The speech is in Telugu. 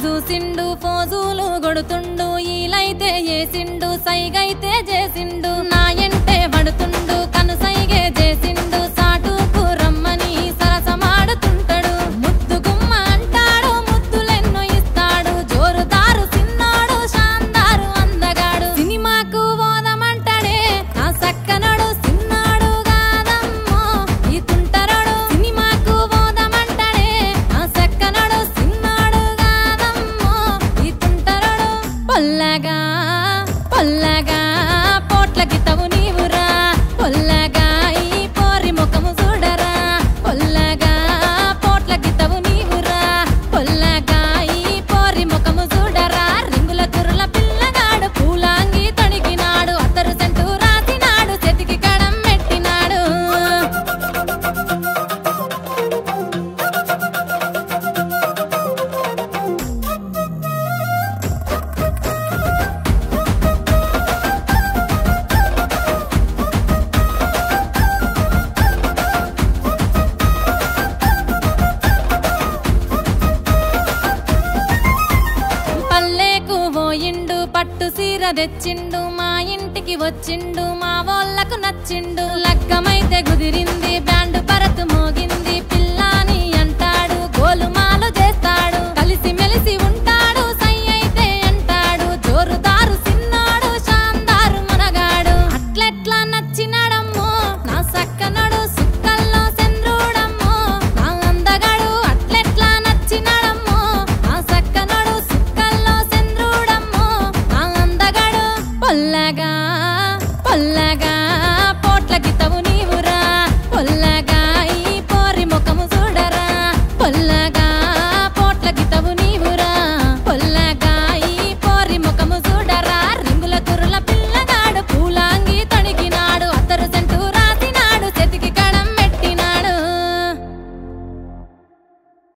చూసిండు ఫోజులు కొడుతుండు ఈలైతే ఏసిండు సైగైతే చేసిండు నా ఎంటే పడుతుండు కను సైగే చేసిండు సాటుకు రమ్మని సరసమాడుతుంటాడు ముద్దు గుమ్మ అంటాడు ముద్దులెన్నో ఇస్తాడు జోరుదారు సిన్నాడు శాందారు అందగాడు సినిమాకు పోదామంటాడే నా సక్కనడు సిన్నాడు కాదమ్మో ఈ తుంటరడు సినిమాకు పోదామంటాడే నా సక్కనడు సిన్నాడు కాదమ్మో ఈ తుంటరడు పొల్లగా పొల్లగా పోట్లకి తవు నీవురా పొల్లగా ఈ పోరి ముఖము చూడరా పొల్లగా పోట్లకి తవు నీవురా పొల్లగా ఈ పోరి ముఖము చూడరా రింగుల తురుల పిల్లగాడు పూలాంగి తొణిగినాడు అతరు సెంటు రాసినాడు చేతికి కడం పెట్టినాడు పల్లెకు పోయిండు పట్టు సీర తెచ్చిండు మా ఇంటికి వచ్చిండు మా వాళ్ళకు నచ్చిండు లగ్గమైతే కుదిరింది బ్యాండ్ పరతు మోగింది పిల్లాని అంటాడు గోలుమాలు చేస్తాడు కలిసి మెలిసి ఉంటాడు సై అయితే అంటాడు జోరుదారు సిన్నాడు శాందారు మనగాడు అట్లెట్లా నచ్చినాడమ్మో నా సక్కనడు సుక్కల్లో చంద్రుడమ్మో నా అందగాడు అట్లెట్లా నచ్చినాడమ్మో నా సక్కనడు సుక్కల్లో చంద్రుడమ్మో నా అందగాడు పొల్లగా పొల్లగా